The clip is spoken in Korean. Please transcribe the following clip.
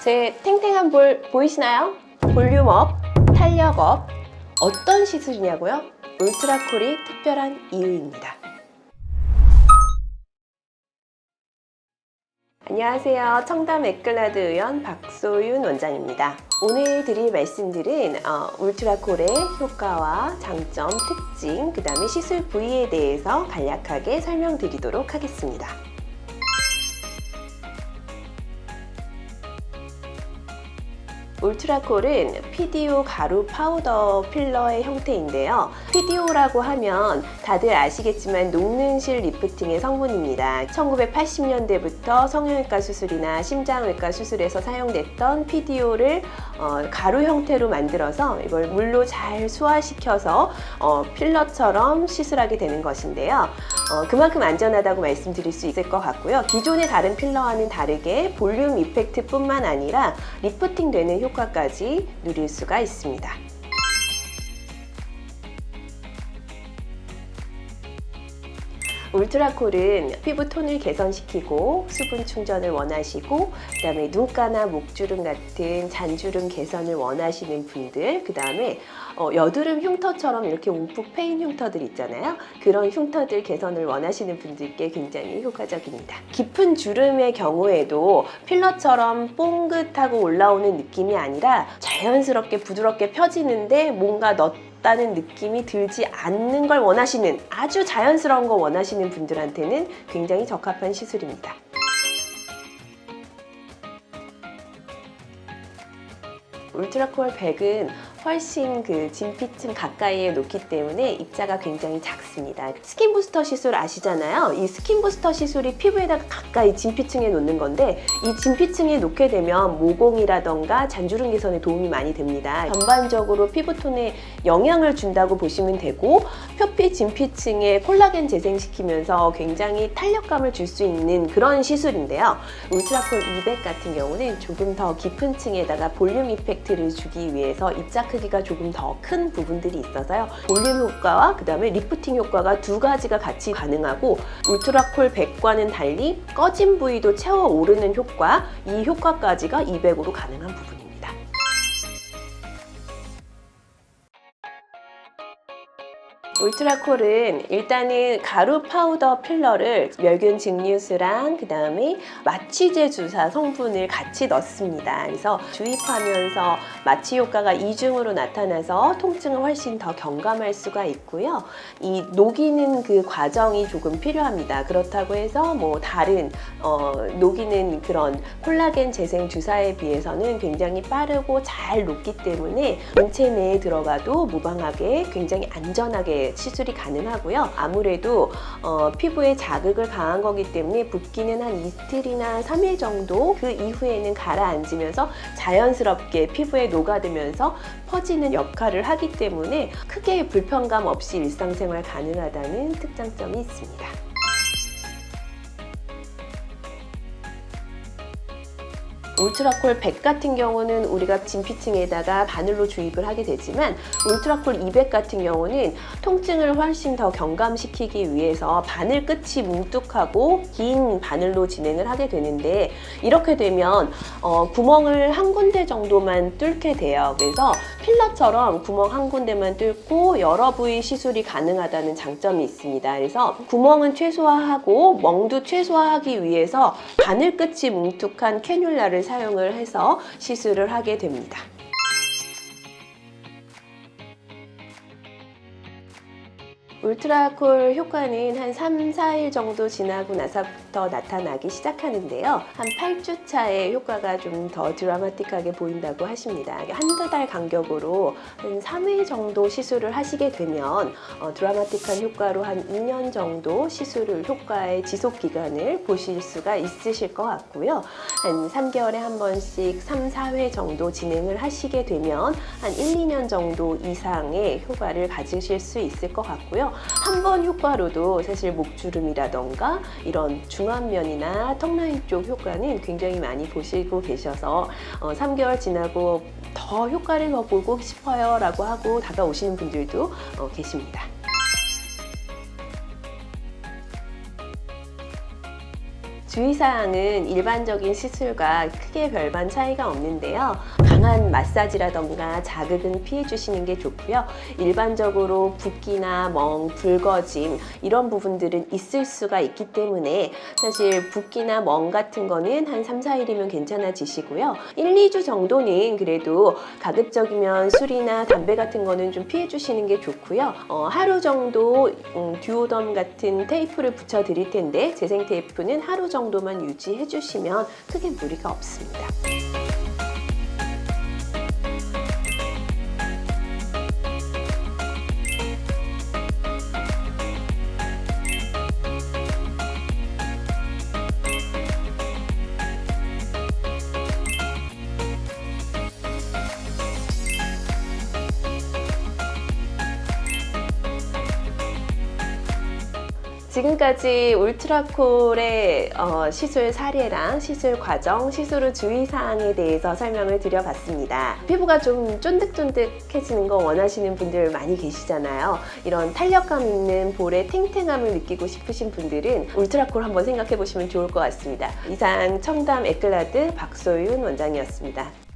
제 탱탱한 볼 보이시나요? 볼륨업, 탄력업, 어떤 시술이냐고요? 울트라콜이 특별한 이유입니다. 안녕하세요. 청담 에클라드 의원 박소윤 원장입니다. 오늘 드릴 말씀들은 울트라콜의 효과와 장점, 특징, 그 다음에 시술 부위에 대해서 간략하게 설명드리도록 하겠습니다. 울트라콜은 PDO 가루 파우더 필러의 형태인데요. PDO라고 하면 다들 아시겠지만 녹는실 리프팅의 성분입니다. 1980년대부터 성형외과 수술이나 심장외과 수술에서 사용됐던 PDO를 가루 형태로 만들어서 이걸 물로 잘 소화시켜서 필러처럼 시술하게 되는 것인데요. 그만큼 안전하다고 말씀드릴 수 있을 것 같고요. 기존의 다른 필러와는 다르게 볼륨 이펙트뿐만 아니라 리프팅 되는 효과까지 누릴 수가 있습니다. 울트라콜은 피부 톤을 개선시키고 수분 충전을 원하시고 그 다음에 눈가나 목주름 같은 잔주름 개선을 원하시는 분들, 그 다음에 여드름 흉터처럼 이렇게 움푹 패인 흉터들 있잖아요. 그런 흉터들 개선을 원하시는 분들께 굉장히 효과적입니다. 깊은 주름의 경우에도 필러처럼 뽕긋하고 올라오는 느낌이 아니라 자연스럽게 부드럽게 펴지는데 뭔가 다는 느낌이 들지 않는 걸 원하시는, 아주 자연스러운 거 원하시는 분들한테는 굉장히 적합한 시술입니다. 울트라콜 100은 훨씬 진피층 가까이에 놓기 때문에 입자가 굉장히 작습니다. 스킨 부스터 시술 아시잖아요. 이 스킨 부스터 시술이 피부에다가 가까이 진피층에 놓는 건데, 이 진피층에 놓게 되면 모공이라던가 잔주름 개선에 도움이 많이 됩니다. 전반적으로 피부톤에 영향을 준다고 보시면 되고, 표피 진피층에 콜라겐 재생시키면서 굉장히 탄력감을 줄 수 있는 그런 시술인데요. 울트라콜 200 같은 경우는 조금 더 깊은 층에다가 볼륨 이펙트를 주기 위해서 입자 크기가 조금 더 큰 부분들이 있어서요. 볼륨 효과와 그 다음에 리프팅 효과가 두 가지가 같이 가능하고, 울트라콜 100과는 달리 꺼진 부위도 채워 오르는 효과, 이 효과까지가 200으로 가능한 부분입니다. 울트라콜은 일단은 가루 파우더 필러를 멸균 증류수랑 그 다음에 마취제 주사 성분을 같이 넣습니다. 그래서 주입하면서 마취 효과가 이중으로 나타나서 통증을 훨씬 더 경감할 수가 있고요. 이 녹이는 그 과정이 조금 필요합니다. 그렇다고 해서 뭐 다른 녹이는 그런 콜라겐 재생 주사에 비해서는 굉장히 빠르고 잘 녹기 때문에 인체 내에 들어가도 무방하게 굉장히 안전하게 시술이 가능하고요. 아무래도 피부에 자극을 가한 거기 때문에 붓기는 한 이틀이나 3일 정도, 그 이후에는 가라앉으면서 자연스럽게 피부에 녹아들면서 퍼지는 역할을 하기 때문에 크게 불편감 없이 일상생활 가능하다는 특장점이 있습니다. 울트라콜 100 같은 경우는 우리가 진피층에다가 바늘로 주입을 하게 되지만, 울트라콜 200 같은 경우는 통증을 훨씬 더 경감시키기 위해서 바늘 끝이 뭉툭하고 긴 바늘로 진행을 하게 되는데, 이렇게 되면 구멍을 한 군데 정도만 뚫게 돼요. 그래서 필러처럼 구멍 한 군데만 뚫고 여러 부위 시술이 가능하다는 장점이 있습니다. 그래서 구멍은 최소화하고 멍도 최소화하기 위해서 바늘 끝이 뭉툭한 캐뉼라를 사용을 해서 시술을 하게 됩니다. 울트라콜 효과는 한 3, 4일 정도 지나고 나서부터 나타나기 시작하는데요. 한 8주 차에 효과가 좀 더 드라마틱하게 보인다고 하십니다. 한두 달 간격으로 한 3회 정도 시술을 하시게 되면 드라마틱한 효과로 한 2년 정도 시술 효과의 지속 기간을 보실 수가 있으실 것 같고요. 한 3개월에 한 번씩 3, 4회 정도 진행을 하시게 되면 한 1, 2년 정도 이상의 효과를 가지실 수 있을 것 같고요. 한 번 효과로도 사실 목주름이라던가 이런 중안면이나 턱라인 쪽 효과는 굉장히 많이 보시고 계셔서 3개월 지나고 더 효과를 더 보고 싶어요 라고 하고 다가오시는 분들도 계십니다. 주의사항은 일반적인 시술과 크게 별반 차이가 없는데요. 강한 마사지라던가 자극은 피해 주시는 게 좋고요. 일반적으로 붓기나 멍, 붉어짐 이런 부분들은 있을 수가 있기 때문에 사실 붓기나 멍 같은 거는 한 3, 4일이면 괜찮아지시고요. 1, 2주 정도는 그래도 가급적이면 술이나 담배 같은 거는 좀 피해 주시는 게 좋고요. 하루 정도 듀오덤 같은 테이프를 붙여 드릴 텐데 재생 테이프는 하루 정도만 유지해 주시면 크게 무리가 없습니다. 지금까지 울트라콜의 시술 사례랑 시술 과정, 시술 후 주의사항에 대해서 설명을 드려봤습니다. 피부가 좀 쫀득쫀득해지는 거 원하시는 분들 많이 계시잖아요. 이런 탄력감 있는 볼의 탱탱함을 느끼고 싶으신 분들은 울트라콜 한번 생각해 보시면 좋을 것 같습니다. 이상 청담 에클라드 박소윤 원장이었습니다.